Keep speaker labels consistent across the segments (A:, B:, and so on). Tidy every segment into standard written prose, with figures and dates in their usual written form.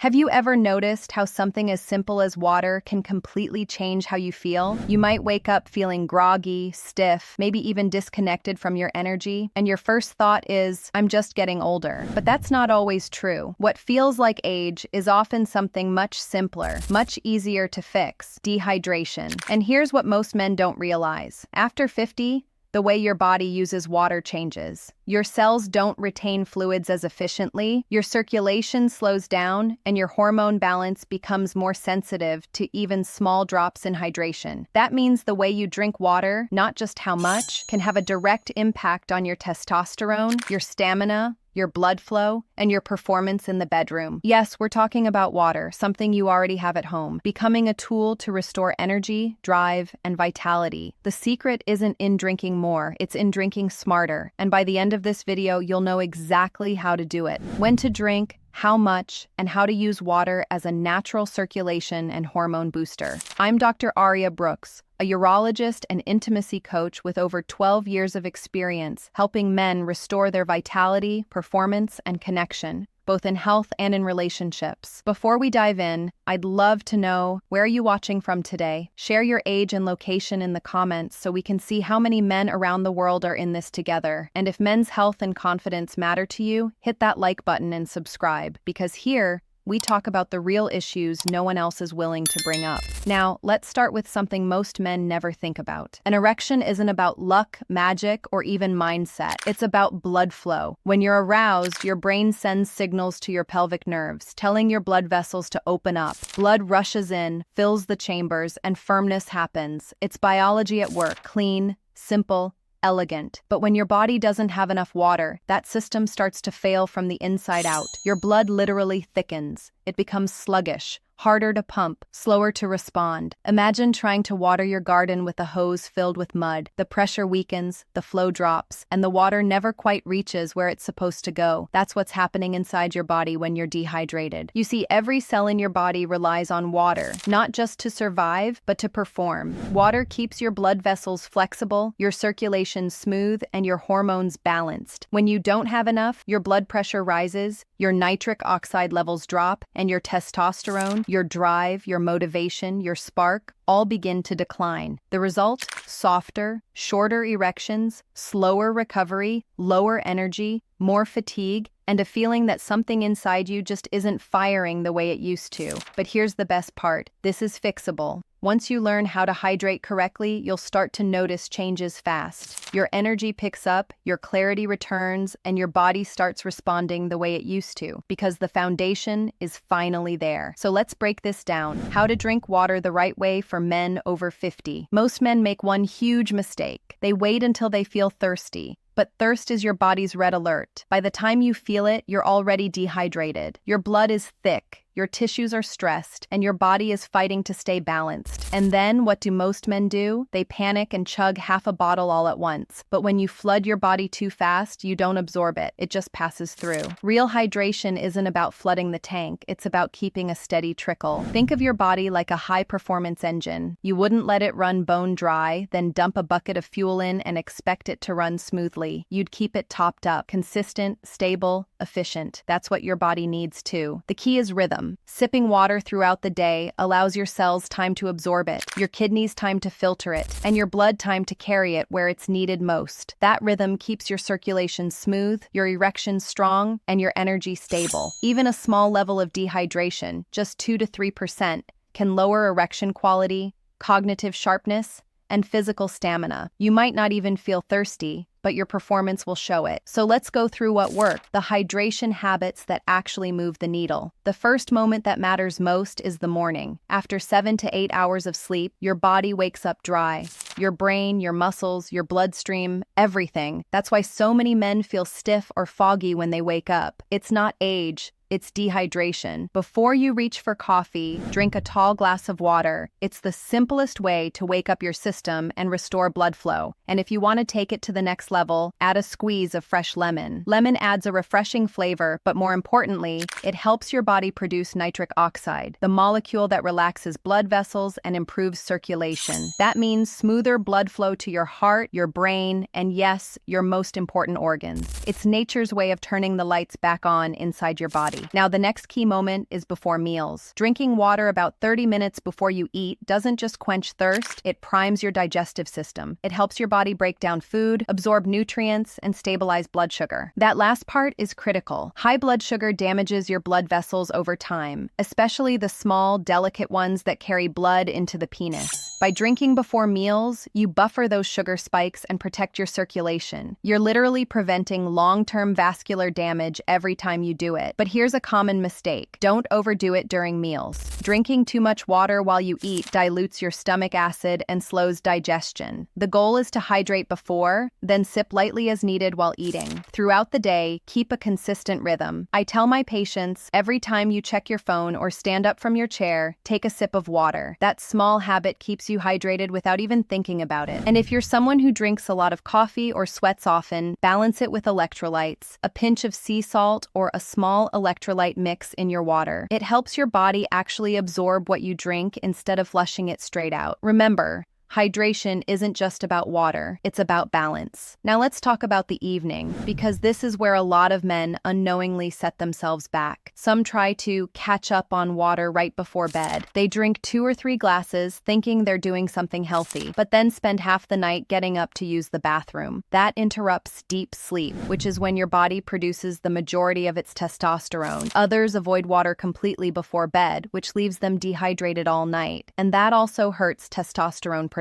A: Have you ever noticed how something as simple as water can completely change how you feel? You might wake up feeling groggy, stiff, maybe even disconnected from your energy, and your first thought is, I'm just getting older. But that's not always true. What feels like age is often something much simpler, much easier to fix: dehydration. And here's what most men don't realize. After 50, the way your body uses water changes. Your cells don't retain fluids as efficiently, your circulation slows down, and your hormone balance becomes more sensitive to even small drops in hydration. That means the way you drink water, not just how much, can have a direct impact on your testosterone, your stamina, your blood flow, and your performance in the bedroom. Yes, we're talking about water, something you already have at home, becoming a tool to restore energy, drive, and vitality. The secret isn't in drinking more, it's in drinking smarter. And by the end of this video, you'll know exactly how to do it. When to drink, how much, and how to use water as a natural circulation and hormone booster. I'm Dr. Aria Brooks, a urologist and intimacy coach with over 12 years of experience helping men restore their vitality, performance, and connection, both in health and in relationships. Before we dive in, I'd love to know, where are you watching from today? Share your age and location in the comments so we can see how many men around the world are in this together. And if men's health and confidence matter to you, hit that like button and subscribe, because here, we talk about the real issues no one else is willing to bring up. Now, let's start with something most men never think about. An erection isn't about luck, magic, or even mindset. It's about blood flow. When you're aroused, your brain sends signals to your pelvic nerves, telling your blood vessels to open up. Blood rushes in, fills the chambers, and firmness happens. It's biology at work, clean, simple, elegant. But when your body doesn't have enough water, that system starts to fail from the inside out. Your blood literally thickens. It becomes sluggish, harder to pump, slower to respond. Imagine trying to water your garden with a hose filled with mud. The pressure weakens, the flow drops, and the water never quite reaches where it's supposed to go. That's what's happening inside your body when you're dehydrated. You see, every cell in your body relies on water, not just to survive, but to perform. Water keeps your blood vessels flexible, your circulation smooth, and your hormones balanced. When you don't have enough, your blood pressure rises, your nitric oxide levels drop, and your testosterone, your drive, your motivation, your spark, all begin to decline. The result? Softer, shorter erections, slower recovery, lower energy, more fatigue, and a feeling that something inside you just isn't firing the way it used to. But here's the best part. This is fixable. Once you learn how to hydrate correctly, you'll start to notice changes fast. Your energy picks up, your clarity returns, and your body starts responding the way it used to, because the foundation is finally there. So let's break this down. How to drink water the right way for men over 50. Most men make one huge mistake. They wait until they feel thirsty. But thirst is your body's red alert. By the time you feel it, you're already dehydrated. Your blood is thick, your tissues are stressed, and your body is fighting to stay balanced. And then, what do most men do? They panic and chug half a bottle all at once. But when you flood your body too fast, you don't absorb it. It just passes through. Real hydration isn't about flooding the tank. It's about keeping a steady trickle. Think of your body like a high-performance engine. You wouldn't let it run bone dry, then dump a bucket of fuel in and expect it to run smoothly. You'd keep it topped up, consistent, stable, efficient. That's what your body needs too. The key is rhythm. Sipping water throughout the day allows your cells time to absorb it, your kidneys time to filter it, and your blood time to carry it where it's needed most. That rhythm keeps your circulation smooth, your erections strong, and your energy stable. Even a small level of dehydration, just 2 to 3%, can lower erection quality, cognitive sharpness, and physical stamina. You might not even feel thirsty, but your performance will show it. So let's go through what worked, the hydration habits that actually move the needle. The first moment that matters most is the morning. After 7 to 8 hours of sleep, your body wakes up dry. Your brain, your muscles, your bloodstream, everything. That's why so many men feel stiff or foggy when they wake up. It's not age. It's dehydration. Before you reach for coffee, drink a tall glass of water. It's the simplest way to wake up your system and restore blood flow. And if you want to take it to the next level, add a squeeze of fresh lemon. Lemon adds a refreshing flavor, but more importantly, it helps your body produce nitric oxide, the molecule that relaxes blood vessels and improves circulation. That means smoother blood flow to your heart, your brain, and yes, your most important organs. It's nature's way of turning the lights back on inside your body. body. Now, the next key moment is before meals. Drinking water about 30 minutes before you eat doesn't just quench thirst, it primes your digestive system. It helps your body break down food, absorb nutrients, and stabilize blood sugar. That last part is critical. High blood sugar damages your blood vessels over time, especially the small, delicate ones that carry blood into the penis. By drinking before meals, you buffer those sugar spikes and protect your circulation. You're literally preventing long-term vascular damage every time you do it. But here's a common mistake. Don't overdo it during meals. Drinking too much water while you eat dilutes your stomach acid and slows digestion. The goal is to hydrate before, then sip lightly as needed while eating. Throughout the day, keep a consistent rhythm. I tell my patients, every time you check your phone or stand up from your chair, take a sip of water. That small habit keeps you hydrated without even thinking about it. And if you're someone who drinks a lot of coffee or sweats often, balance it with electrolytes, a pinch of sea salt or a small electrolyte mix in your water. It helps your body actually absorb what you drink instead of flushing it straight out. Remember, hydration isn't just about water, it's about balance. Now let's talk about the evening, because this is where a lot of men unknowingly set themselves back. Some try to catch up on water right before bed. They drink 2 or 3 glasses thinking they're doing something healthy, but then spend half the night getting up to use the bathroom. That interrupts deep sleep, which is when your body produces the majority of its testosterone. Others avoid water completely before bed, which leaves them dehydrated all night, and that also hurts testosterone production.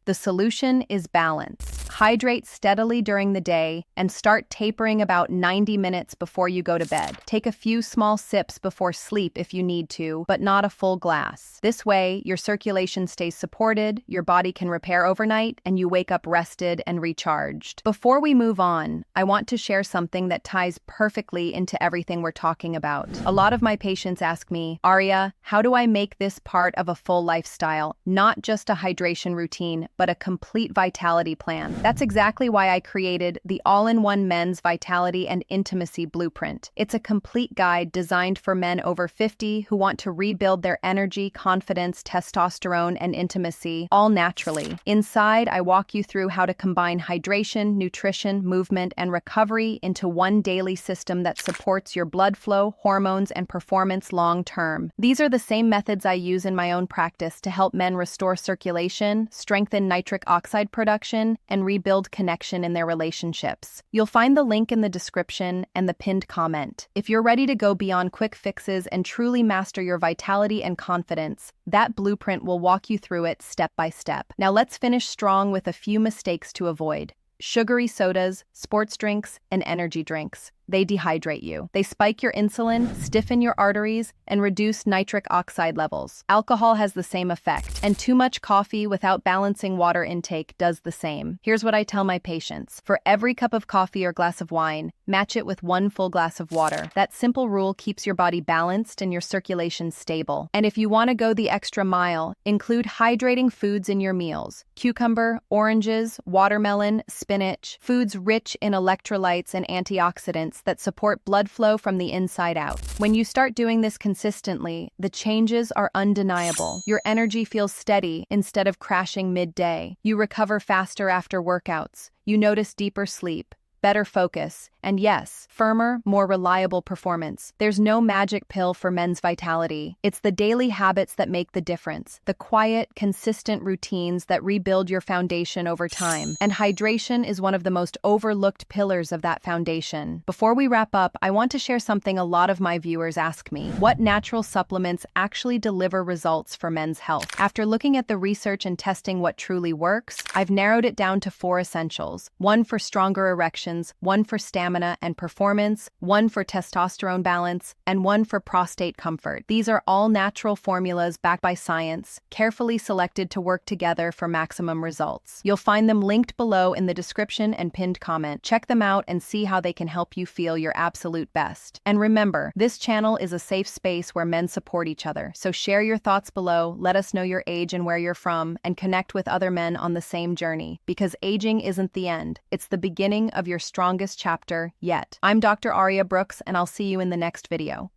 A: The solution is balance. Hydrate steadily during the day and start tapering about 90 minutes before you go to bed. Take a few small sips before sleep if you need to, but not a full glass. This way, your circulation stays supported, your body can repair overnight, and you wake up rested and recharged. Before we move on, I want to share something that ties perfectly into everything we're talking about. A lot of my patients ask me, Arya, how do I make this part of a full lifestyle, not just a hydration routine, but a complete vitality plan? That's exactly why I created the all-in-one Men's Vitality and Intimacy Blueprint. It's a complete guide designed for men over 50 who want to rebuild their energy, confidence, testosterone, and intimacy, all naturally. Inside, I walk you through how to combine hydration, nutrition, movement, and recovery into one daily system that supports your blood flow, hormones, and performance long-term. These are the same methods I use in my own practice to help men restore circulation, strengthen nitric oxide production, and rebuild connection in their relationships. You'll find the link in the description and the pinned comment. If you're ready to go beyond quick fixes and truly master your vitality and confidence, that blueprint will walk you through it step by step. Now let's finish strong with a few mistakes to avoid. Sugary sodas, sports drinks, and energy drinks. They dehydrate you. They spike your insulin, stiffen your arteries, and reduce nitric oxide levels. Alcohol has the same effect, and too much coffee without balancing water intake does the same. Here's what I tell my patients. For every cup of coffee or glass of wine, match it with 1 full glass of water. That simple rule keeps your body balanced and your circulation stable. And if you want to go the extra mile, include hydrating foods in your meals. Cucumber, oranges, watermelon, spinach, foods rich in electrolytes and antioxidants that support blood flow from the inside out. When you start doing this consistently, the changes are undeniable. Your energy feels steady instead of crashing midday. You recover faster after workouts. You notice deeper sleep, better focus, and yes, firmer, more reliable performance. There's no magic pill for men's vitality. It's the daily habits that make the difference. The quiet, consistent routines that rebuild your foundation over time. And hydration is one of the most overlooked pillars of that foundation. Before we wrap up, I want to share something a lot of my viewers ask me. What natural supplements actually deliver results for men's health? After looking at the research and testing what truly works, I've narrowed it down to 4 essentials. 1 for stronger erections, 1 for stamina and performance, 1 for testosterone balance, and 1 for prostate comfort. These are all natural formulas backed by science, carefully selected to work together for maximum results. You'll find them linked below in the description and pinned comment. Check them out and see how they can help you feel your absolute best. And remember, this channel is a safe space where men support each other, so share your thoughts below, let us know your age and where you're from, and connect with other men on the same journey, because aging isn't the end, it's the beginning of your strongest chapter yet. I'm Dr. Arya Brooks, and I'll see you in the next video.